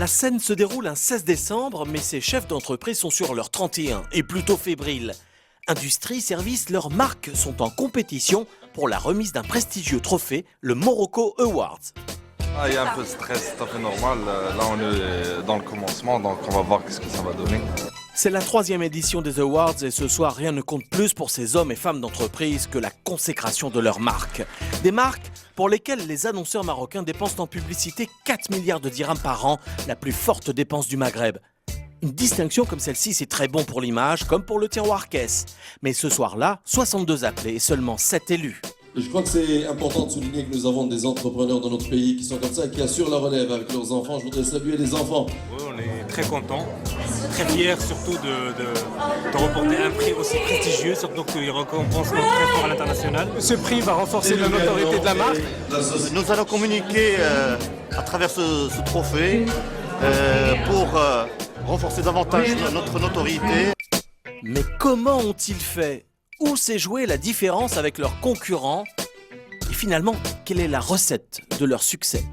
La scène se déroule un 16 décembre, mais ces chefs d'entreprise sont sur leur 31 et plutôt fébriles. Industrie, services, leurs marques sont en compétition pour la remise d'un prestigieux trophée, le Morocco Awards. Il y a un peu de stress, c'est un peu normal. Là, on est dans le commencement, donc on va voir ce que ça va donner. C'est la 3e édition des Awards et ce soir, rien ne compte plus pour ces hommes et femmes d'entreprise que la consécration de leurs marques. Des marques pour lesquelles les annonceurs marocains dépensent en publicité 4 milliards de dirhams par an, la plus forte dépense du Maghreb. Une distinction comme celle-ci, c'est très bon pour l'image, comme pour le tiroir caisse. Mais ce soir-là, 62 appelés et seulement 7 élus. Je crois que c'est important de souligner que nous avons des entrepreneurs dans notre pays qui sont comme ça, qui assurent la relève avec leurs enfants. Je voudrais saluer les enfants. Oui, on est très contents, très fiers surtout de remporter un prix aussi prestigieux, surtout qu'il récompense très fort à l'international. Ce prix va renforcer la notoriété de la marque. Nous allons communiquer à travers ce trophée pour renforcer davantage notre notoriété. Mais comment ont-ils fait ? Où s'est jouée la différence avec leurs concurrents? Et finalement, quelle est la recette de leur succès?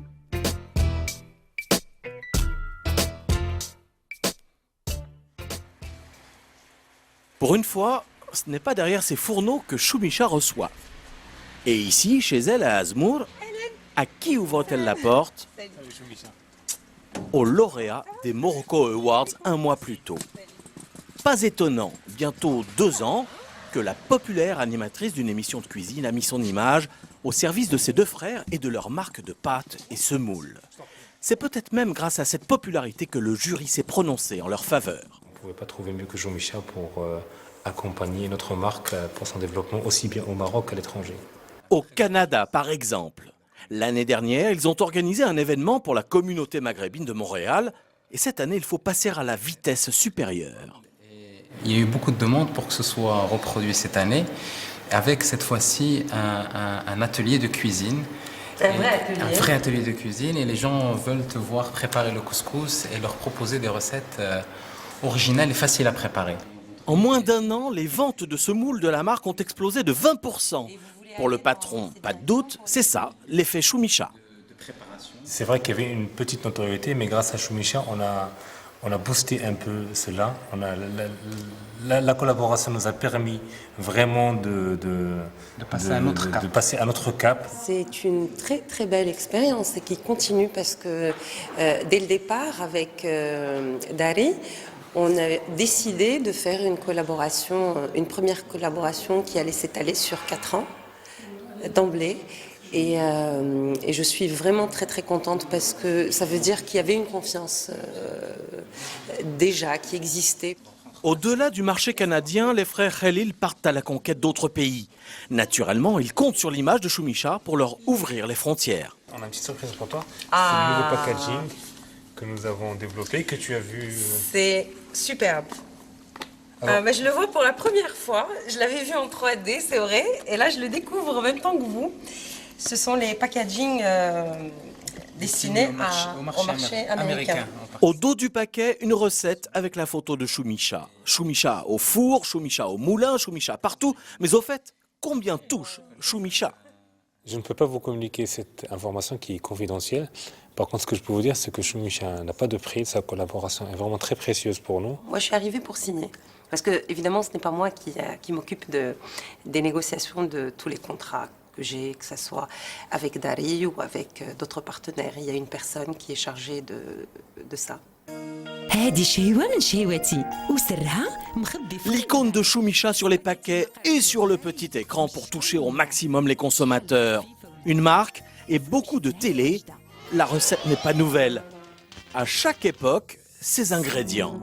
Pour une fois, ce n'est pas derrière ses fourneaux que Choumicha reçoit. Et ici, chez elle à Azmour, à qui ouvre-t-elle la porte? Au lauréat des Morocco Awards un mois plus tôt. Pas étonnant, bientôt 2 ans, que la populaire animatrice d'une émission de cuisine a mis son image au service de ses 2 frères et de leur marque de pâtes et semoule. C'est peut-être même grâce à cette popularité que le jury s'est prononcé en leur faveur. On ne pouvait pas trouver mieux que Choumicha pour accompagner notre marque pour son développement aussi bien au Maroc qu'à l'étranger. Au Canada, par exemple. L'année dernière, ils ont organisé un événement pour la communauté maghrébine de Montréal. Et cette année, il faut passer à la vitesse supérieure. Il y a eu beaucoup de demandes pour que ce soit reproduit cette année, avec cette fois-ci un atelier de cuisine. Un vrai atelier de cuisine, et les gens veulent te voir préparer le couscous et leur proposer des recettes originales et faciles à préparer. En moins d'1 an, les ventes de semoule de la marque ont explosé de 20%. Pour le patron, pas de doute, c'est ça, l'effet Choumicha. C'est vrai qu'il y avait une petite notoriété, mais grâce à Choumicha, on a boosté un peu cela. La collaboration nous a permis vraiment de passer à notre cap. C'est une très très belle expérience et qui continue parce que dès le départ avec Dari, on a décidé de faire une première collaboration qui allait s'étaler sur 4 ans d'emblée. Et je suis vraiment très très contente parce que ça veut dire qu'il y avait une confiance déjà qui existait. Au-delà du marché canadien, les frères Khalil partent à la conquête d'autres pays. Naturellement, ils comptent sur l'image de Choumicha pour leur ouvrir les frontières. On a une petite surprise pour toi. C'est le nouveau packaging que nous avons développé, que tu as vu. C'est superbe. Je le vois pour la première fois. Je l'avais vu en 3D, c'est vrai. Et là, je le découvre en même temps que vous. Ce sont les packaging destinés au marché américain. Au dos du paquet, une recette avec la photo de Choumicha. Choumicha au four, Choumicha au moulin, Choumicha partout. Mais au fait, combien touche Choumicha? Je ne peux pas vous communiquer cette information qui est confidentielle. Par contre, ce que je peux vous dire, c'est que Choumicha n'a pas de prix. Sa collaboration est vraiment très précieuse pour nous. Moi, je suis arrivée pour signer. Parce que, évidemment, ce n'est pas moi qui m'occupe des négociations de tous les contrats que j'ai, que ce soit avec Dari ou avec d'autres partenaires. Il y a une personne qui est chargée de ça. L'icône de Choumicha sur les paquets et sur le petit écran pour toucher au maximum les consommateurs. Une marque et beaucoup de télé. La recette n'est pas nouvelle. À chaque époque, ses ingrédients.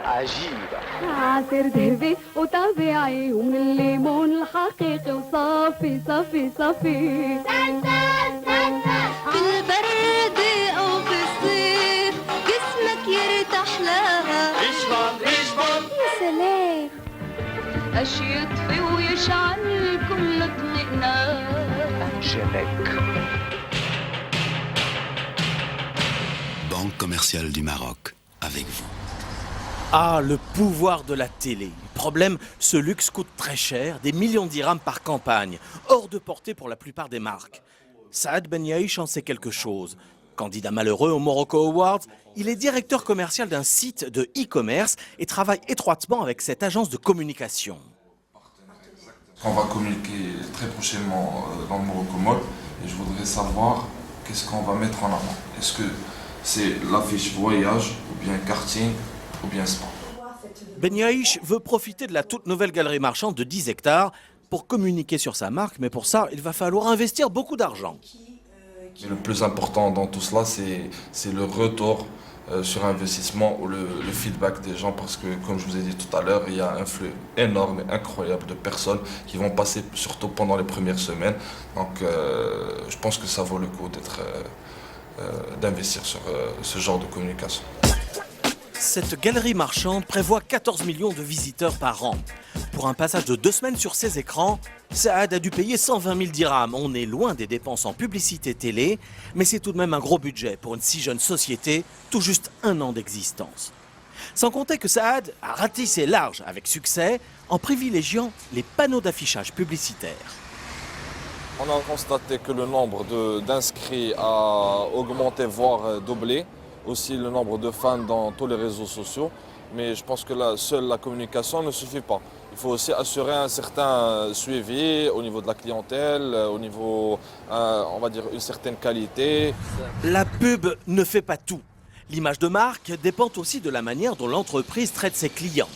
عصير ذهبي وطبيعي ومن الليمون الحقيقي وصافي صافي صافي بالبرد او بالصيف جسمك يرتاح لها اشرب يا سلام اش يطفي ويشعل كل اطمئنان Chérec. Banque commerciale du Maroc, avec vous. Ah, le pouvoir de la télé. problème, ce luxe coûte très cher, des millions de dirhams par campagne, hors de portée pour la plupart des marques. Saad Ben Yaïch en sait quelque chose. Candidat malheureux au Morocco Awards, il est directeur commercial d'un site de e-commerce et travaille étroitement avec cette agence de communication. On va communiquer très prochainement dans le Morocco Mall et je voudrais savoir qu'est-ce qu'on va mettre en avant. Est-ce que c'est l'affiche voyage, ou bien karting, ou bien sport? Ben Yaïch veut profiter de la toute nouvelle galerie marchande de 10 hectares pour communiquer sur sa marque, mais pour ça, il va falloir investir beaucoup d'argent. Mais le plus important dans tout cela, c'est le retour sur investissement ou le feedback des gens, parce que, comme je vous ai dit tout à l'heure, il y a un flux énorme et incroyable de personnes qui vont passer, surtout pendant les premières semaines. Donc, je pense que ça vaut le coup d'investir sur ce genre de communication. Cette galerie marchande prévoit 14 millions de visiteurs par an. Pour un passage de 2 semaines sur ces écrans, Saad a dû payer 120 000 dirhams. On est loin des dépenses en publicité télé, mais c'est tout de même un gros budget pour une si jeune société, tout juste 1 an d'existence. Sans compter que Saad a ratissé large avec succès en privilégiant les panneaux d'affichage publicitaires. On a constaté que le nombre d'inscrits a augmenté, voire doublé. Aussi le nombre de fans dans tous les réseaux sociaux. Mais je pense que seule la communication ne suffit pas. Il faut aussi assurer un certain suivi au niveau de la clientèle, au niveau, on va dire, une certaine qualité. La pub ne fait pas tout. L'image de marque dépend aussi de la manière dont l'entreprise traite ses clients.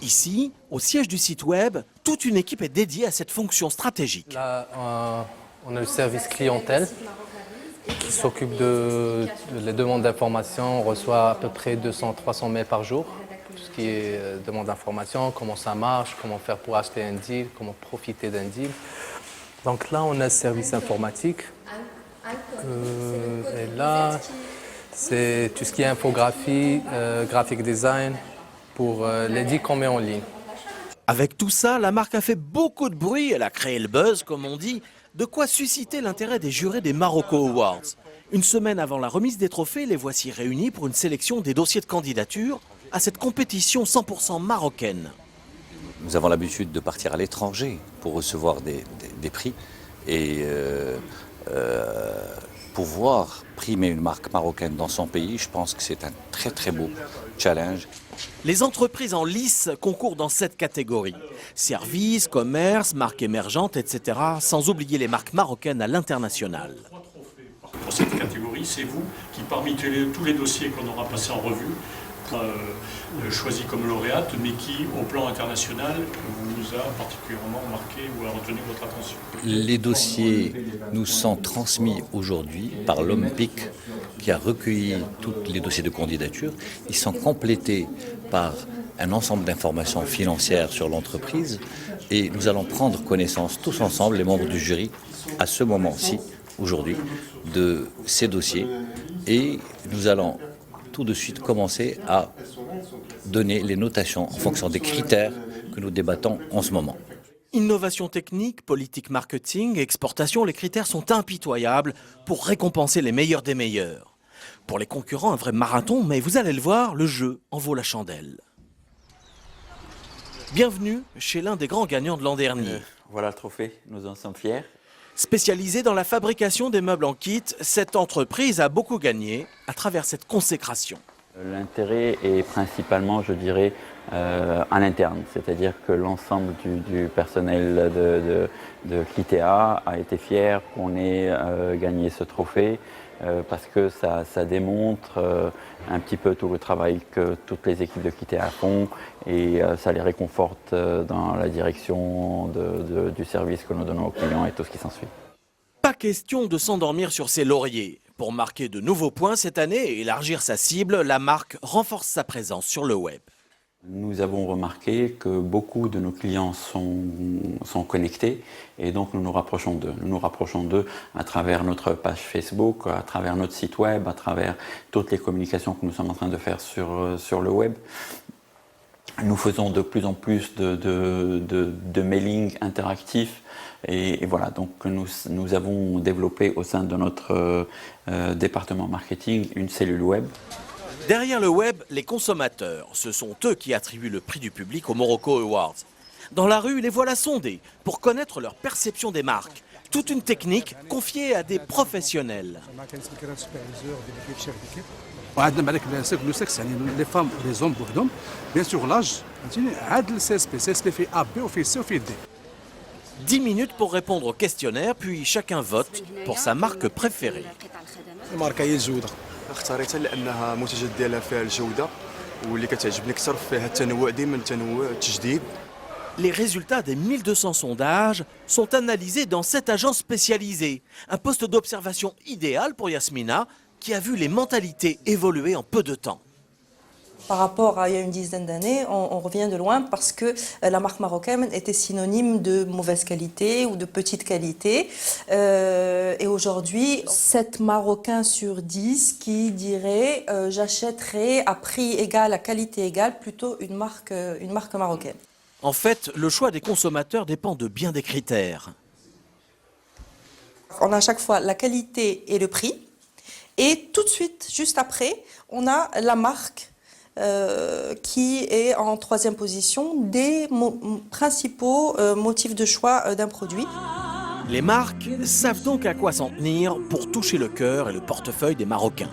Ici, au siège du site web, toute une équipe est dédiée à cette fonction stratégique. Là, on a le service clientèle qui s'occupe de les demandes d'information. On reçoit à peu près 200-300 mails par jour. Tout ce qui est demande d'information, comment ça marche, comment faire pour acheter un deal, comment profiter d'un deal. Donc là, on a le service informatique. Et là, c'est tout ce qui est infographie, graphic design, pour les deals qu'on met en ligne. Avec tout ça, la marque a fait beaucoup de bruit, elle a créé le buzz, comme on dit, de quoi susciter l'intérêt des jurés des Morocco Awards. Une semaine avant la remise des trophées, les voici réunis pour une sélection des dossiers de candidature à cette compétition 100% marocaine. Nous avons l'habitude de partir à l'étranger pour recevoir des prix et pouvoir primer une marque marocaine dans son pays, je pense que c'est un très très beau challenge. Les entreprises en lice concourent dans 7 catégories. Services, commerce, marques émergentes, etc. Sans oublier les marques marocaines à l'international. Pour cette catégorie, c'est vous qui, parmi tous les dossiers qu'on aura passés en revue, choisi comme lauréate, mais qui, au plan international, vous a particulièrement marqué ou a retenu votre attention. Les dossiers nous sont transmis aujourd'hui par l'homme PIC qui a recueilli tous les dossiers de candidature. Ils sont complétés par un ensemble d'informations financières sur l'entreprise et nous allons prendre connaissance tous ensemble, les membres du jury, à ce moment-ci, aujourd'hui, de ces dossiers et nous allons tout de suite commencer à donner les notations en fonction des critères que nous débattons en ce moment. Innovation technique, politique marketing, exportation, les critères sont impitoyables pour récompenser les meilleurs des meilleurs. Pour les concurrents, un vrai marathon, mais vous allez le voir, le jeu en vaut la chandelle. Bienvenue chez l'un des grands gagnants de l'an dernier. Voilà le trophée, nous en sommes fiers. Spécialisée dans la fabrication des meubles en kit, cette entreprise a beaucoup gagné à travers cette consécration. L'intérêt est principalement, je dirais, en interne, c'est-à-dire que l'ensemble du personnel de Kitea a été fier qu'on ait gagné ce trophée parce que ça démontre un petit peu tout le travail que toutes les équipes de Kitea font et ça les réconforte dans la direction du service que nous donnons aux clients et tout ce qui s'ensuit. Pas question de s'endormir sur ses lauriers. Pour marquer de nouveaux points cette année et élargir sa cible, la marque renforce sa présence sur le web. Nous avons remarqué que beaucoup de nos clients sont connectés et donc nous nous rapprochons d'eux. Nous nous rapprochons d'eux à travers notre page Facebook, à travers notre site web, à travers toutes les communications que nous sommes en train de faire sur le web. Nous faisons de plus en plus de mailing interactifs et voilà, donc nous avons développé au sein de notre département marketing une cellule web. Derrière le web, les consommateurs, ce sont eux qui attribuent le prix du public aux Morocco Awards. Dans la rue, les voilà sondés pour connaître leur perception des marques. Toute une technique confiée à des professionnels. Le sexe, les femmes, les hommes, bien sûr l'âge, le CSP fait A, B, fait C, fait D. 10 minutes pour répondre au questionnaire, puis chacun vote pour sa marque préférée. الماركة هي الجودة اختاريتها لأنها المنتجات ديالها فيها الجودة واللي كتعجبني أكثر فيها التنوع ديما التنوع التجديد. Les résultats des 1200 sondages sont analysés dans 7 agences spécialisées. Un poste d'observation idéal pour Yasmina, qui a vu les mentalités évoluer en peu de temps. Par rapport à il y a une dizaine d'années, on revient de loin parce que la marque marocaine était synonyme de mauvaise qualité ou de petite qualité. Et aujourd'hui, 7 Marocains sur 10 qui diraient j'achèterais à prix égal, à qualité égale, plutôt une marque marocaine. En fait, le choix des consommateurs dépend de bien des critères. On a à chaque fois la qualité et le prix. Et tout de suite, juste après, on a la marque qui est en 3e position des principaux motifs de choix d'un produit. Les marques savent donc à quoi s'en tenir pour toucher le cœur et le portefeuille des Marocains.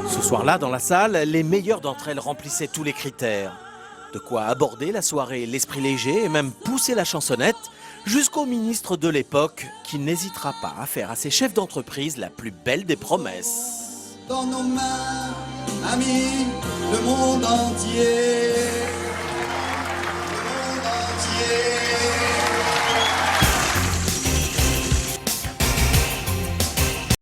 Ce soir-là, dans la salle, les meilleures d'entre elles remplissaient tous les critères. De quoi aborder la soirée l'esprit léger et même pousser la chansonnette jusqu'au ministre de l'époque qui n'hésitera pas à faire à ses chefs d'entreprise la plus belle des promesses. Dans nos mains, amis, le monde entier. Le monde entier.